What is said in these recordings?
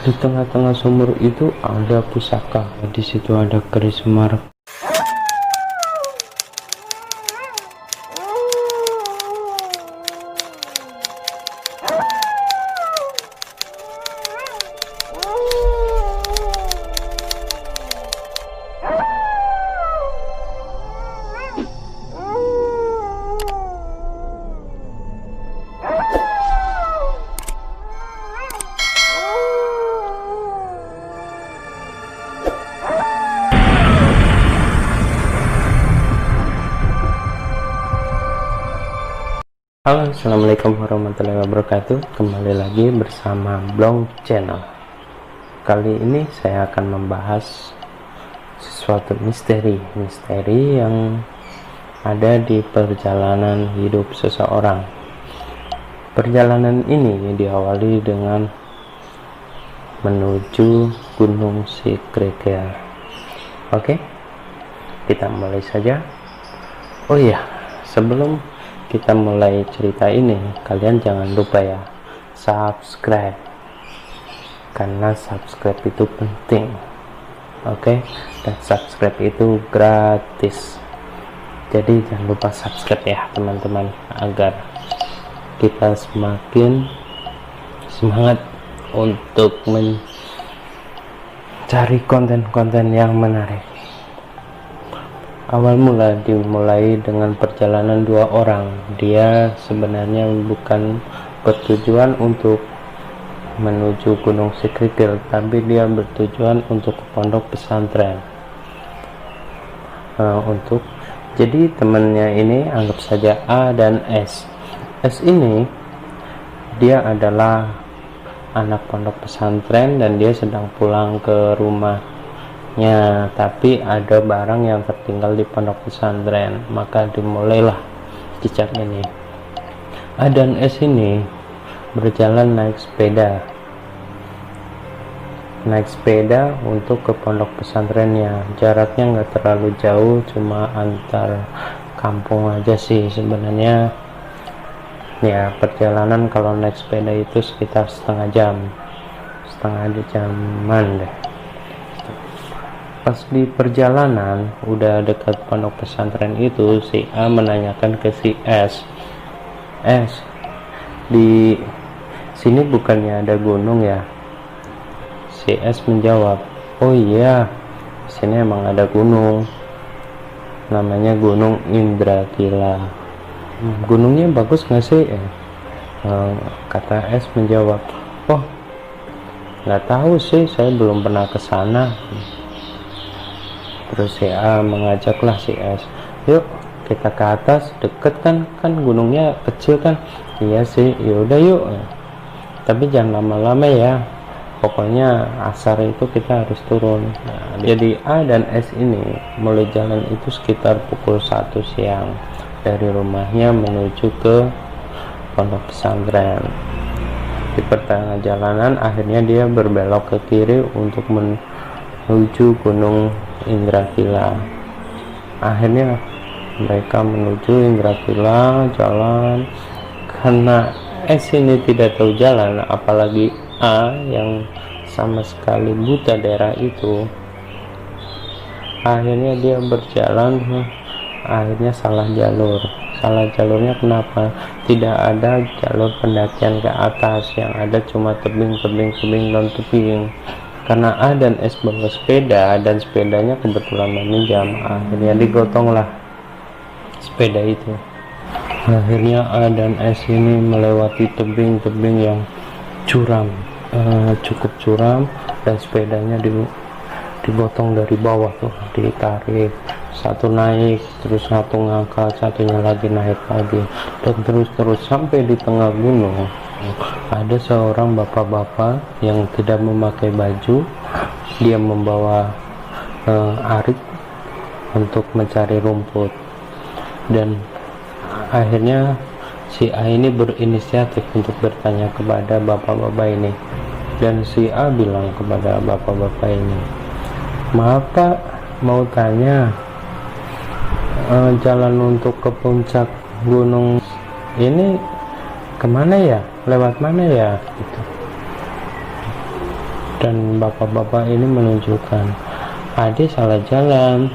Di tengah-tengah sumur itu ada pusaka. Di situ ada keris Semar. Halo, assalamualaikum warahmatullahi wabarakatuh. Kembali lagi bersama Blong Channel. Kali ini saya akan membahas sesuatu misteri yang ada di perjalanan hidup seseorang. Perjalanan ini diawali dengan menuju Gunung Sikrekea. Oke, kita mulai saja. Oh iya, sebelum kita mulai cerita ini, kalian jangan lupa ya subscribe, karena subscribe itu penting. Oke, dan subscribe itu gratis, jadi jangan lupa subscribe ya teman-teman, agar kita semakin semangat untuk mencari konten-konten yang menarik. Awal mula dimulai dengan perjalanan dua orang. Dia sebenarnya bukan bertujuan untuk menuju Gunung Sikrekea, tapi dia bertujuan untuk ke pondok pesantren. Jadi temannya ini anggap saja A dan S. S ini dia adalah anak pondok pesantren dan dia sedang pulang ke rumah. Tapi ada barang yang tertinggal di pondok pesantren, maka dimulailah jejak ini. A dan S ini berjalan naik sepeda untuk ke pondok pesantrennya. Jaraknya nggak terlalu jauh, cuma antar kampung aja sih sebenarnya ya. Perjalanan kalau naik sepeda itu sekitar setengah jaman deh. Pas di perjalanan udah dekat pondok pesantren itu, si A menanyakan ke si S, di sini bukannya ada gunung ya? Si S menjawab, oh iya, sini emang ada gunung, namanya Gunung Indrakila. Gunungnya bagus nggak sih? Kata S menjawab, oh nggak tahu sih, saya belum pernah ke sana. Terus si A mengajaklah si S, yuk kita ke atas, deket kan gunungnya kecil kan. Iya sih, yaudah yuk, tapi jangan lama-lama ya, pokoknya asar itu kita harus turun. Jadi A dan S ini mulai jalan itu sekitar pukul 1 siang dari rumahnya menuju ke pondok pesantren. Di pertengahan jalanan akhirnya dia berbelok ke kiri untuk menuju Gunung Indrakila. Akhirnya mereka menuju Indrakila, jalan. Karena S ini tidak tahu jalan, apalagi A yang sama sekali buta daerah itu, akhirnya dia berjalan, akhirnya salah jalurnya. Kenapa? Tidak ada jalur pendakian ke atas, yang ada cuma tebing. Karena A dan S bawa sepeda dan sepedanya kebetulan meminjam, akhirnya digotonglah sepeda itu. Akhirnya A dan S ini melewati tebing yang cukup curam, dan sepedanya digotong dari bawah tuh, ditarik, satu naik, terus satu ngangkat, satunya lagi naik lagi, dan terus sampai di tengah gunung. Ada seorang bapak-bapak yang tidak memakai baju. Dia membawa arit untuk mencari rumput, dan akhirnya si A ini berinisiatif untuk bertanya kepada bapak-bapak ini. Dan si A bilang kepada bapak-bapak ini, maaf Pak, mau tanya, jalan untuk ke puncak gunung ini kemana ya, lewat mana ya gitu. Dan bapak-bapak ini menunjukkan Ade salah jalan,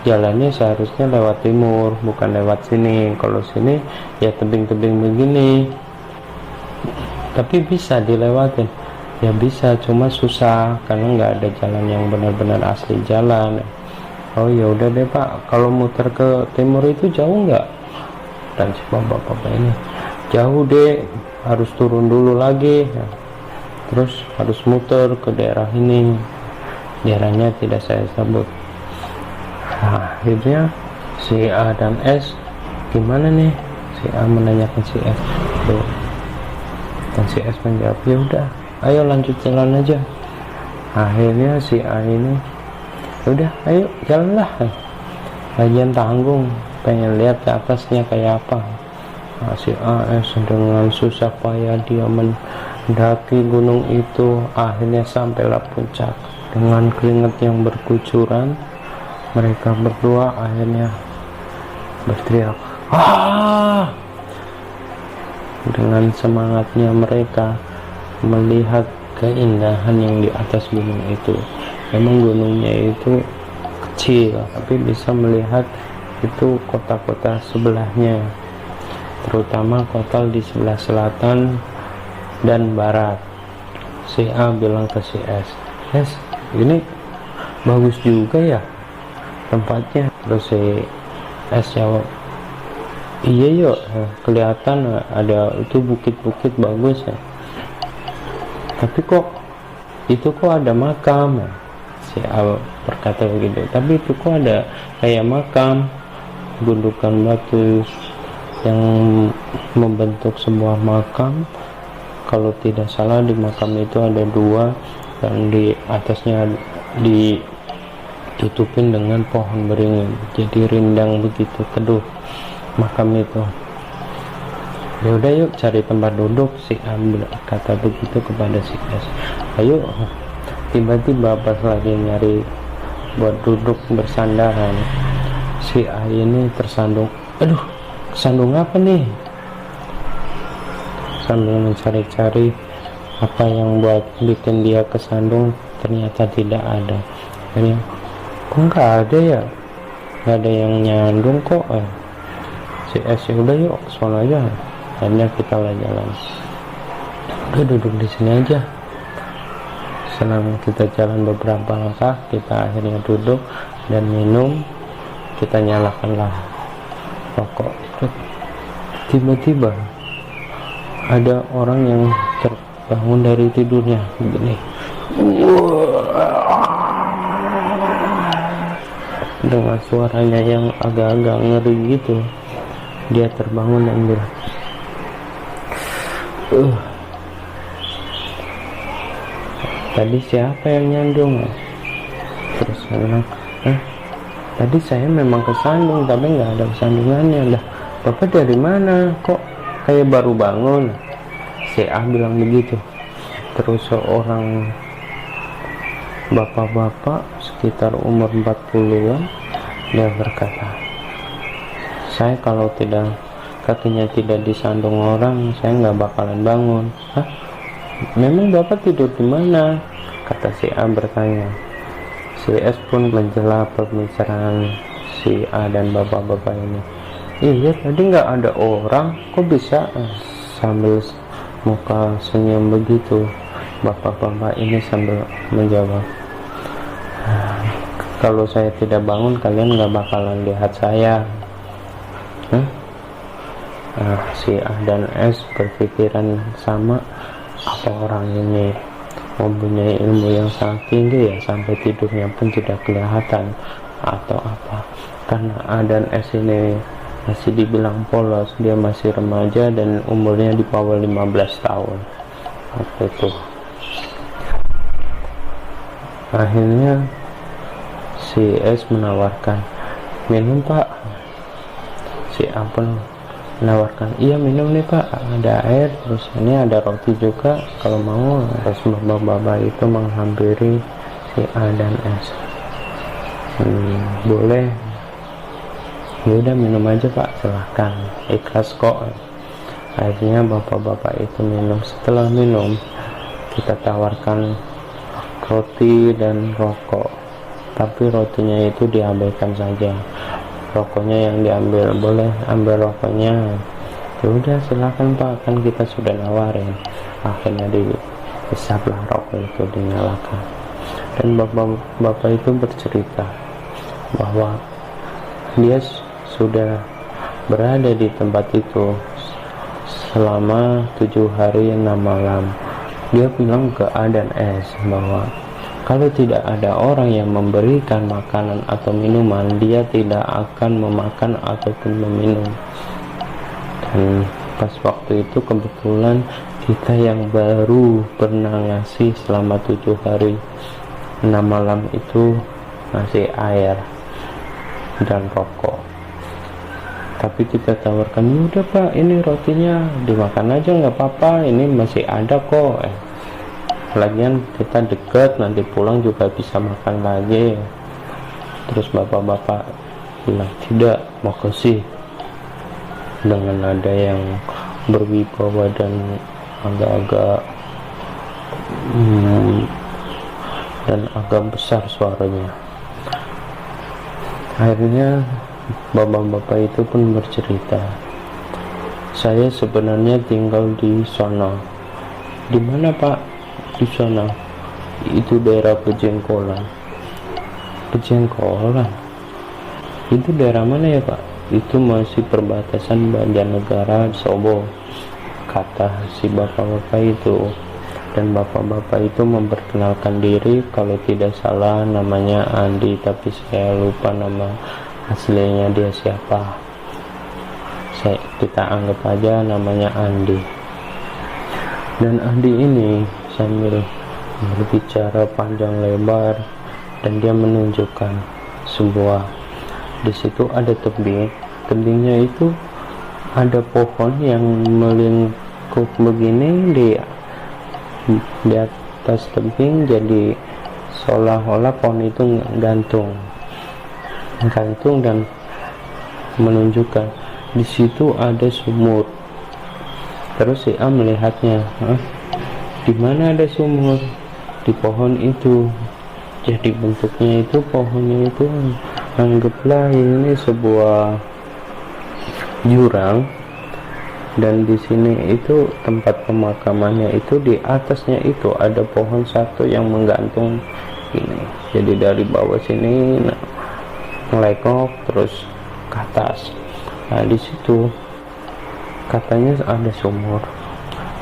jalannya seharusnya lewat timur bukan lewat sini. Kalau sini ya tebing-tebing begini, tapi bisa dilewatin. Ya bisa, cuma susah karena nggak ada jalan yang benar-benar asli jalan. Oh ya udah deh Pak, kalau muter ke timur itu jauh nggak? Dan si bapak-bapak ini, jauh deh, harus turun dulu lagi, terus harus muter ke daerah ini, daerahnya tidak saya sebut. Nah, akhirnya si A dan S gimana nih? Si A menanyakan si S tuh, dan si S menjawab, ya udah ayo lanjut jalan aja. Akhirnya si A ini, udah ayo jalanlah, lagian tanggung, pengen lihat ke atasnya kayak apa. Nah, si AS dengan susah payah dia mendaki gunung itu, akhirnya sampailah puncak. Dengan keringat yang berkucuran, mereka berdua akhirnya berteriak, "Ah!" Dengan semangatnya mereka melihat keindahan yang di atas gunung itu. Memang gunungnya itu kecil, tapi bisa melihat itu kota-kota sebelahnya, terutama kota di sebelah selatan dan barat. Si A bilang ke si S, "S, ini bagus juga ya tempatnya." Terus si S jawab, "Iya yuk, kelihatan ada itu bukit-bukit bagus ya. Tapi kok ada makam ya?" Si A berkata begitu. "Tapi itu kok ada kayak makam, gundukan batu yang membentuk sebuah makam. Kalau tidak salah di makam itu ada dua, dan di atasnya ditutupin dengan pohon beringin, jadi rindang begitu teduh makam itu. Ya udah yuk cari tempat duduk." Si A berkata begitu kepada si S. "Ayo." Tiba-tiba pas lagi nyari buat duduk bersandaran, si A ini tersandung. "Aduh, kesandung apa nih?" Sambil mencari-cari apa yang buat bikin dia kesandung, ternyata tidak ada. Akhirnya, "Kok nggak ada ya? Nggak ada yang nyandung kok." Si S, "Ya udah yuk sono aja." Akhirnya kita jalan. Udah duduk di sini aja. Selang kita jalan beberapa langkah, kita akhirnya duduk dan minum. Kita nyalakanlah rokok. Tiba-tiba ada orang yang terbangun dari tidurnya begini, dengan suaranya yang agak-agak ngeri gitu. Dia terbangun dan bilang, "Tadi siapa yang nyandung?" Terus saya bilang, "Tadi saya memang kesandung, tapi nggak ada kesandungannya." "Lah, Bapak dari mana? Kok kayak baru bangun?" Si A bilang begitu. Terus seorang bapak-bapak sekitar umur 40-an, dia berkata, "Saya kalau kakinya tidak disandung orang, saya nggak bakalan bangun." "Hah? Memang Bapak tidur di mana?" kata si A bertanya. Si S pun menjela pembicaraan si A dan bapak-bapak ini. "Iya, tadi nggak ada orang, kok bisa?" Sambil muka senyum begitu, bapak-bapak ini sambil menjawab, "Kalau saya tidak bangun, kalian nggak bakalan lihat saya." Si A dan S berpikiran sama, apa orang ini mempunyai ilmu yang sangat tinggi ya sampai tidurnya pun tidak kelihatan atau apa. Karena A dan S ini masih dibilang polos, dia masih remaja dan umurnya di bawah 15 tahun waktu itu. Akhirnya si S menawarkan, "Minum Pak." Si A pun menawarkan, "Iya minum nih Pak, ada air, terus ini ada roti juga kalau mau." Terus bapak-bapak itu menghampiri si A dan S. "Boleh." "Ya udah minum aja Pak, silahkan, ikhlas kok." Akhirnya bapak-bapak itu minum. Setelah minum, kita tawarkan roti dan rokok, tapi rotinya itu diabaikan saja, rokoknya yang diambil. Boleh ambil rokoknya? Ya udah silakan Pak, kan kita sudah nawarin. Akhirnya dihisaplah rokok itu, dinyalakan. Dan bapak itu bercerita bahwa dia sudah berada di tempat itu selama 7 hari 6 malam. Dia bilang ke A dan S bahwa kalau tidak ada orang yang memberikan makanan atau minuman, dia tidak akan memakan ataupun meminum. Dan pas waktu itu kebetulan kita yang baru pernah ngasih selama 7 hari 6 malam itu ngasih air dan rokok. Tapi kita tawarkan, udah Pak, ini rotinya dimakan aja nggak apa-apa, ini masih ada kok. Lagian kita dekat, nanti pulang juga bisa makan lagi. Terus bapak-bapak bilang, tidak, makasih. Dengan nada yang berwibawa dan agak besar suaranya. Akhirnya bapak-bapak itu pun bercerita, saya sebenarnya tinggal di sana. Di mana Pak? Di sana. Itu daerah Pejengkolan. Pejengkolan? Itu daerah mana ya Pak? Itu masih perbatasan Banjarnegara Sobo, kata si bapak-bapak itu. Dan bapak-bapak itu memperkenalkan diri, kalau tidak salah namanya Andi, tapi saya lupa nama aslinya dia siapa. Kita anggap aja namanya Andi. Dan Andi ini sambil berbicara panjang lebar, dan dia menunjukkan sebuah, di situ ada tebingnya itu ada pohon yang melingkup begini di atas tebing, jadi seolah-olah pohon itu gantung dan menunjukkan di situ ada sumur. Terus si A melihatnya, di mana ada sumur? Di pohon itu. Jadi bentuknya itu, pohonnya itu anggaplah ini sebuah jurang, dan di sini itu tempat pemakamannya itu, di atasnya itu ada pohon satu yang menggantung ini. Jadi dari bawah sini melengkung terus ke atas. Nah di situ katanya ada sumur.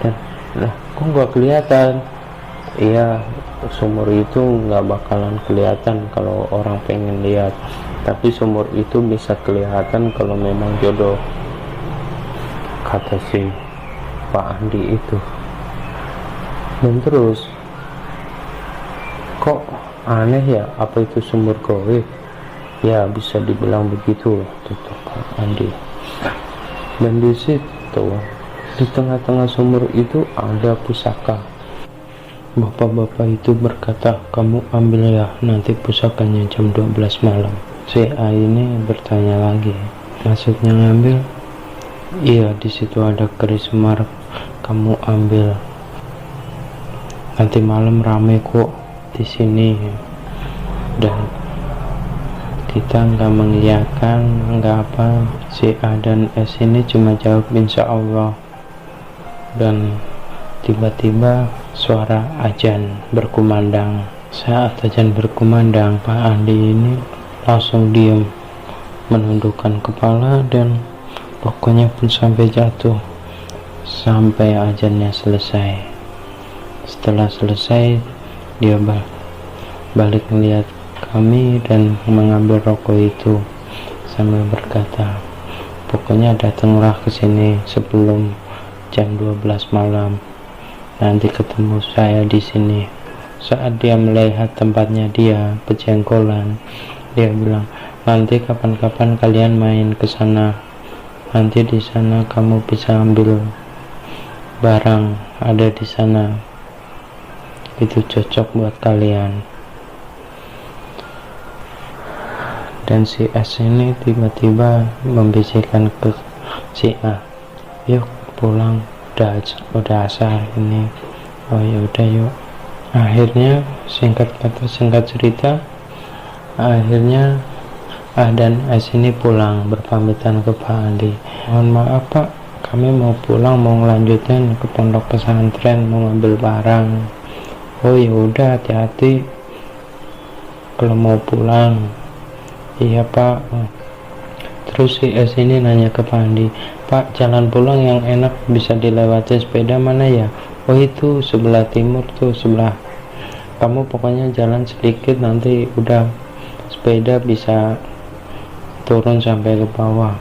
Dan kok nggak kelihatan? Iya, sumur itu nggak bakalan kelihatan kalau orang pengen lihat, tapi sumur itu bisa kelihatan kalau memang jodoh, kata si Pak Andi itu. Dan terus, kok aneh ya, apa itu sumur goib? Ya bisa dibilang begitu, tutup Pak Andi. Dan di situ, di tengah-tengah sumur itu ada pusaka. Bapak-bapak itu berkata, kamu ambil ya, nanti pusakanya jam 12 malam. Si A ini bertanya lagi, maksudnya ngambil? Iya, di situ ada keris semar, kamu ambil. Nanti malam rame kok di sini. Dan kita nggak mengiyakan, nggak apa. Si A dan S ini cuma jawab insya Allah. Dan tiba-tiba suara azan berkumandang. Saat azan berkumandang, Pak Andi ini langsung diam, menundukkan kepala, dan rokoknya pun sampai jatuh sampai azannya selesai. Setelah selesai, dia balik melihat kami dan mengambil rokok itu sambil berkata, pokoknya datanglah ke sini sebelum jam 12 malam. Nanti ketemu saya di sini. Saat dia melihat tempatnya dia, Pejengkolan, dia bilang, nanti kapan-kapan kalian main ke sana. Nanti di sana kamu bisa ambil barang ada di sana. Itu cocok buat kalian. Dan si S ini tiba-tiba membisikkan ke si A, yuk pulang, udah asar ini. Oh ya udah yuk. Akhirnya Singkat kata singkat cerita, akhirnya A dan S ini pulang berpamitan ke Pak Andi. Mohon maaf Pak, kami mau pulang, mau ngelanjutin ke pondok pesantren, mau ngambil barang. Oh ya udah, hati-hati kalau mau pulang. Iya Pak. Terus si S ini nanya ke Pak Andi, Pak, jalan pulang yang enak bisa dilewati sepeda mana ya? Oh itu sebelah timur tuh, sebelah. Kamu pokoknya jalan sedikit, nanti udah sepeda bisa turun sampai ke bawah.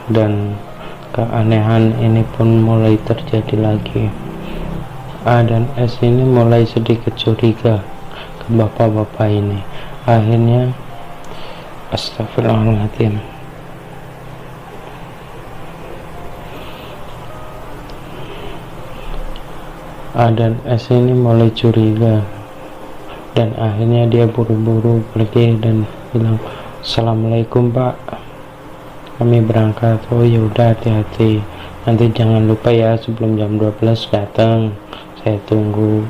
Dan keanehan ini pun mulai terjadi lagi. A dan S ini mulai sedikit curiga ke bapak-bapak ini. Akhirnya astagfirullahaladzim, A dan S ini mulai curiga, dan akhirnya dia buru-buru pergi dan bilang, Assalamualaikum Pak, kami berangkat. Oh yaudah, hati-hati, nanti jangan lupa ya sebelum jam 12 datang, saya tunggu.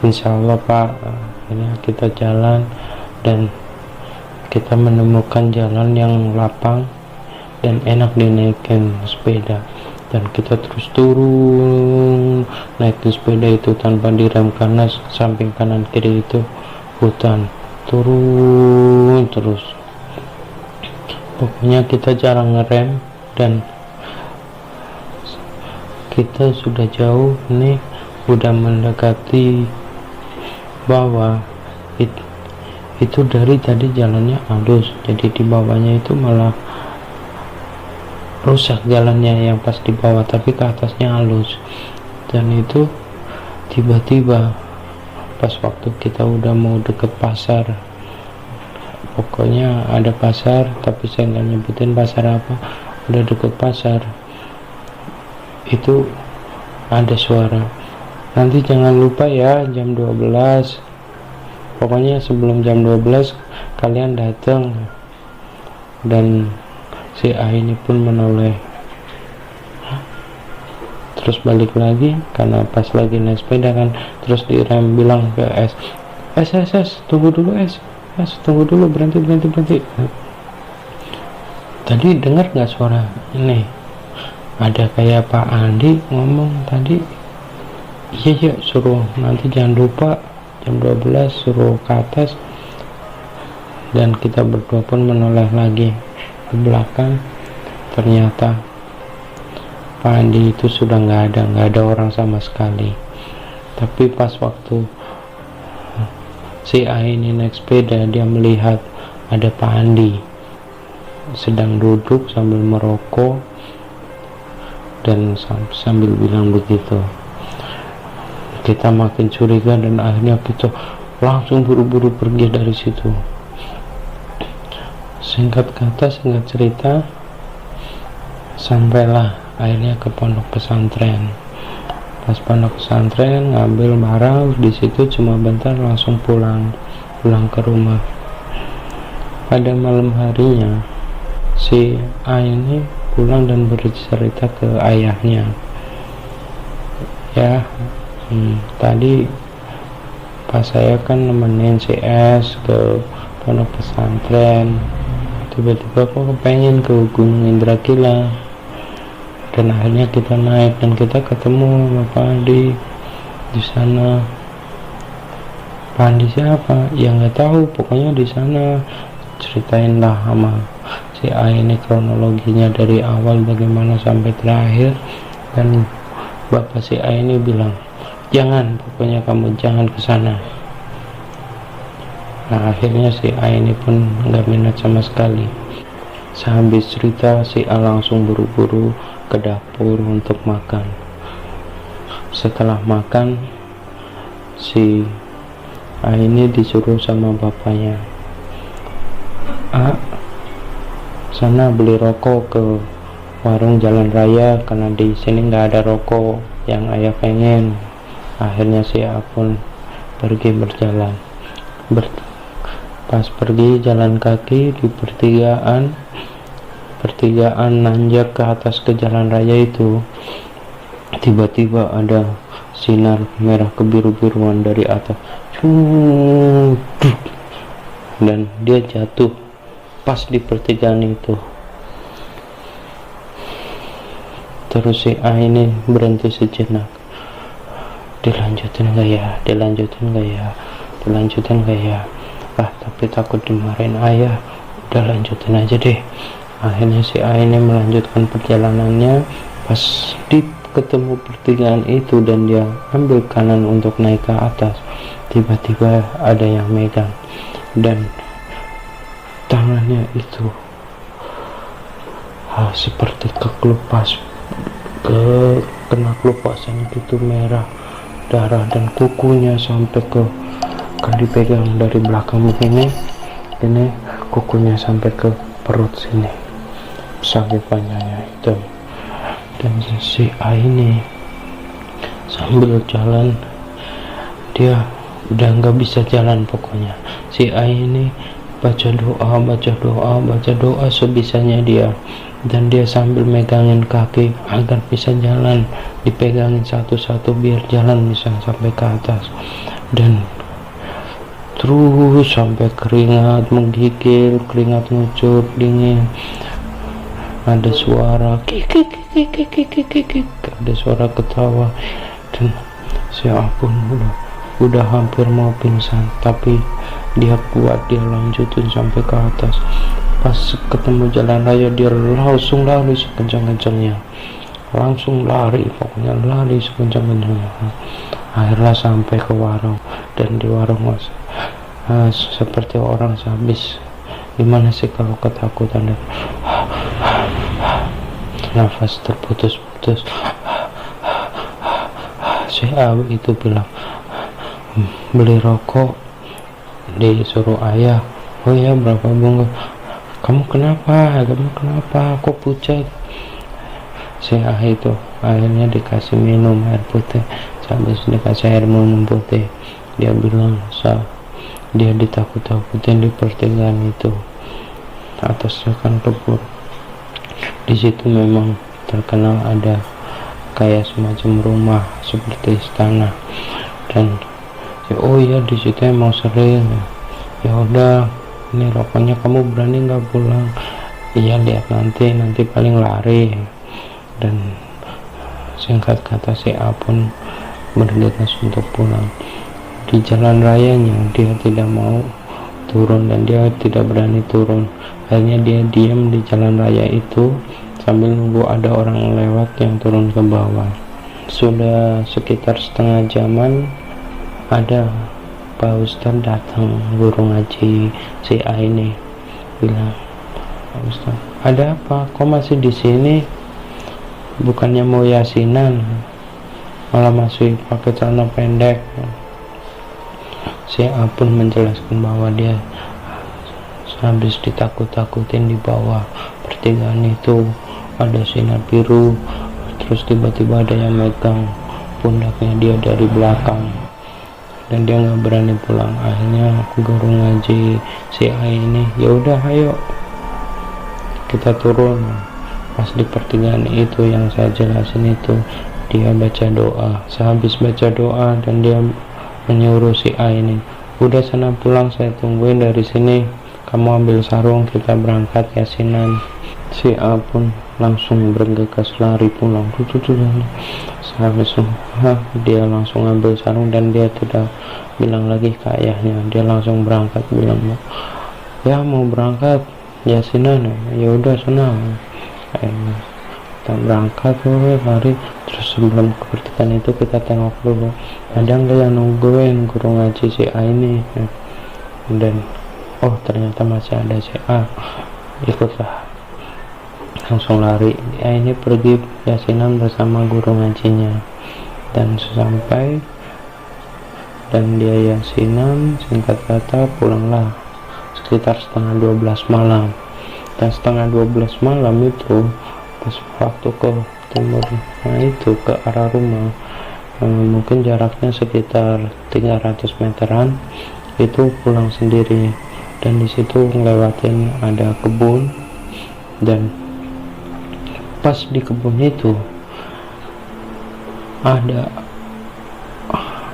Insya Allah Pak. Akhirnya kita jalan dan kita menemukan jalan yang lapang dan enak dinaikin sepeda, dan kita terus turun naikin sepeda itu tanpa direm karena samping kanan kiri itu hutan. Turun terus, pokoknya kita jarang ngerem, dan kita sudah jauh nih, udah mendekati bawah. Itu dari tadi jalannya halus, jadi di bawahnya itu malah rusak jalannya yang pas di bawah, tapi ke atasnya halus. Dan itu tiba-tiba pas waktu kita udah mau deket pasar, pokoknya ada pasar tapi saya nggak nyebutin pasar apa, udah deket pasar itu ada suara, nanti jangan lupa ya jam 12, pokoknya sebelum jam 12 kalian datang. Dan si A ini pun menoleh, terus balik lagi karena pas lagi naik sepeda kan, terus direm, bilang ke S, tunggu dulu S, tunggu dulu, berhenti. Tadi dengar nggak suara ini? Ada kayak Pak Andi ngomong tadi. Iya suruh nanti jangan lupa jam 12 suruh ke atas. Dan kita berdua pun menoleh lagi ke belakang, ternyata Pak Andi itu sudah nggak ada orang sama sekali. Tapi pas waktu si A ini naik sepeda, dia melihat ada Pak Andi sedang duduk sambil merokok dan sambil bilang begitu. Kita makin curiga dan akhirnya kita langsung buru-buru pergi dari situ. Singkat kata singkat cerita, sampailah akhirnya ke pondok pesantren. Pas pondok pesantren ngambil barang di situ cuma bentar, langsung pulang ke rumah. Pada malam harinya si A ini pulang dan bercerita ke ayahnya, ya tadi pas saya kan nemenin si S ke pondok pesantren, tiba-tiba kok kepengen ke Gunung Indrakila, dan akhirnya kita naik dan kita ketemu sama Pak Andi di sana. Pak Andi siapa? Ya nggak tahu, pokoknya di sana. Ceritainlah sama si A ini kronologinya dari awal bagaimana sampai terakhir, dan bapak si A ini bilang, jangan, pokoknya kamu jangan ke sana. Nah akhirnya si A ini pun nggak minat sama sekali. Sehabis cerita, si A langsung buru-buru ke dapur untuk makan. Setelah makan, si A ini disuruh sama bapaknya, A, sana beli rokok ke warung jalan raya karena di sini nggak ada rokok yang ayah pengen. Akhirnya si A pun pergi berjalan. Pas pergi jalan kaki di pertigaan nanjak ke atas ke jalan raya itu, tiba-tiba ada sinar merah kebiru-biruan dari atas. Cuk, dan dia jatuh pas di pertigaan itu. Terus si A ini berhenti sejenak. Dilanjutin gak ya? Tapi takut dimarahin ayah. Udah lanjutin aja deh. Akhirnya si A ini melanjutkan perjalanannya. Pas di ketemu pertigaan itu dan dia ambil kanan untuk naik ke atas, tiba-tiba ada yang megang dan tangannya itu seperti kekelupas, kena kelupasan itu merah darah, dan kukunya sampai ke dipegang dari belakang begini, ini kukunya sampai ke perut sini, sakit panjangnya itu. Dan si A ini sambil jalan, dia udah nggak bisa jalan pokoknya. Si A ini baca doa sebisanya dia, dan dia sambil megangin kaki agar bisa jalan, dipegangin satu-satu biar jalan bisa sampai ke atas, dan terus sampai keringat menggigil, keringat ngucur dingin. Ada suara kik, ada suara ketawa, dan si Apun udah hampir mau pingsan, tapi dia kuat, dia lanjutin sampai ke atas. Pas ketemu jalan raya dia langsung lari sekencang-kencangnya, pokoknya lari sekencang-kencangnya. Akhirnya sampai ke warung, dan di warung seperti orang habis. Gimana sih kalau ketakutan, nafas terputus-putus. Si A itu bilang, beli rokok, disuruh ayah. Oh ya, berapa bungkus? Kamu kenapa kok pucat? Si A itu akhirnya dikasih minum air putih, habis dikasih air minum putih. Dia bilang dia ditakut-takutin di pertigaan itu, atasnya kan kebun. Di situ memang terkenal ada kayak semacam rumah seperti istana, dan oh ya di situ emang sering. Ya udah, ini rokoknya, kamu berani nggak pulang? Iya, lihat nanti paling lari. Dan singkat kata si A pun bergegas untuk pulang. Di jalan rayanya dia tidak mau turun, dan dia tidak berani turun. Akhirnya dia diam di jalan raya itu sambil nunggu ada orang lewat yang turun ke bawah. Sudah sekitar setengah jaman, ada Pak Ustadz datang, guru ngaji si A ini bilang, Pak Ustadz, ada apa? Kok masih di sini? Bukannya mau yasinan, malah masih pakai celana pendek. Si A pun menjelaskan bahwa dia habis ditakut-takutin di bawah pertigaan itu, ada sinar biru, terus tiba-tiba ada yang megang pundaknya dia dari belakang, dan dia nggak berani pulang. Akhirnya guru ngaji si A ini, ya udah ayo kita turun. Pas di pertigaan itu yang saya jelasin itu, dia baca doa. Sehabis baca doa, dan dia menyuruh si A ini, udah sana pulang, saya tungguin dari sini, kamu ambil sarung, kita berangkat yasinan. Si A pun langsung bergegas lari pulang. Sehabis dia langsung ambil sarung, dan dia tidak bilang lagi ke ayahnya. Dia langsung berangkat, bilang, ya mau berangkat yasinan, ya udah sana. Kita berangkat lari. Terus sebelum ke pertigaan itu kita tengok dulu, ada nggak yang nungguin guru ngaji si A ini. Dan oh ternyata masih ada si A. Ikutlah, langsung lari. A ini pergi yasinan bersama guru ngajinya, dan sampai dan dia yasinan, singkat kata pulanglah sekitar setengah 12 malam. Dan setengah 12 malam itu pas waktu ke timur, itu ke arah rumah, mungkin jaraknya sekitar 300 meteran, itu pulang sendiri. Dan disitu ngelewatin ada kebun, dan pas di kebun itu ada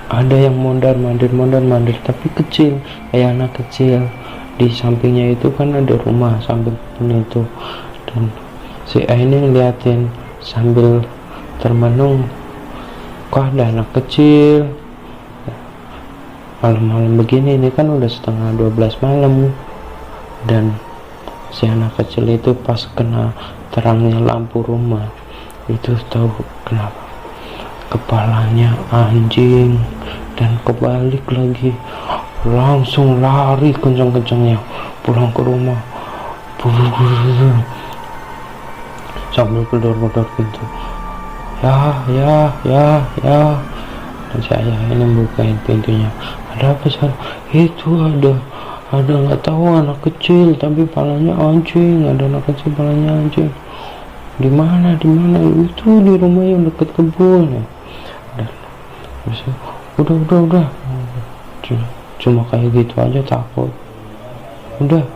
ada yang mondar mandir tapi kecil, kayak anak kecil. Di sampingnya itu kan ada rumah samping itu, dan si A ini ngeliatin sambil termenung, kok ada anak kecil malam-malam begini. Ini kan udah setengah 12 malam, dan si anak kecil itu pas kena terangnya lampu rumah itu tahu kenapa kepalanya anjing, dan kebalik lagi, langsung lari kencang-kencangnya pulang ke rumah sambil gedor-gedor pintu, ya. Dan saya ini bukain pintunya, ada apa sih? Itu ada nggak tahu anak kecil tapi palanya anjing, ada anak kecil palanya anjing. Di mana itu di rumah yang dekat kebun ya. Dan udah cuma kayak gitu aja takut udah.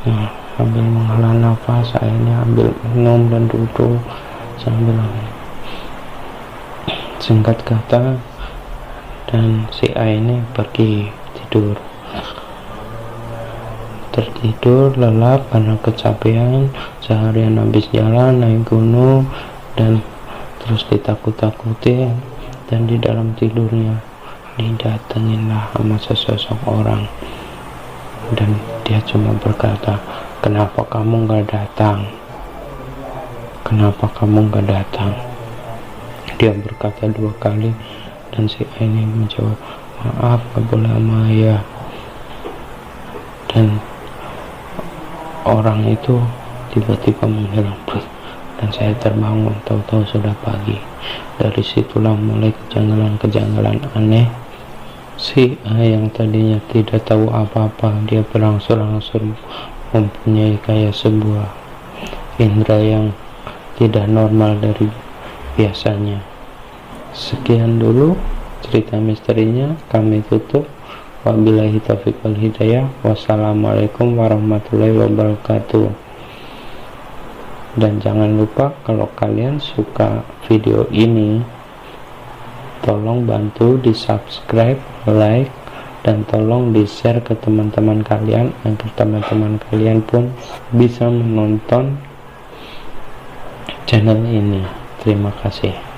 Nah, sambil menghela nafas, akhirnya ambil minum dan duduk sambil singkat kata, dan si A ini pergi tertidur lelap karena kecapean seharian habis jalan naik gunung, dan terus ditakut-takutin, dan di dalam tidurnya didatanginlah sama sesosok orang, dan dia cuma berkata, kenapa kamu gak datang? Dia berkata 2 kali, dan si A ini menjawab, maaf gak boleh sama ayah. Dan orang itu tiba-tiba menghilang, dan saya terbangun, tahu-tahu sudah pagi. Dari situlah mulai kejanggalan aneh. Si A yang tadinya tidak tahu apa-apa, dia berangsur-angsur mempunyai kayak sebuah indera yang tidak normal dari biasanya. Sekian dulu cerita misterinya, kami tutup. Wabillahi taufiq wal hidayah. Wassalamualaikum warahmatullahi wabarakatuh. Dan jangan lupa kalau kalian suka video ini, tolong bantu di subscribe, like, dan tolong di share ke teman-teman kalian agar teman-teman kalian pun bisa menonton channel ini. Terima kasih.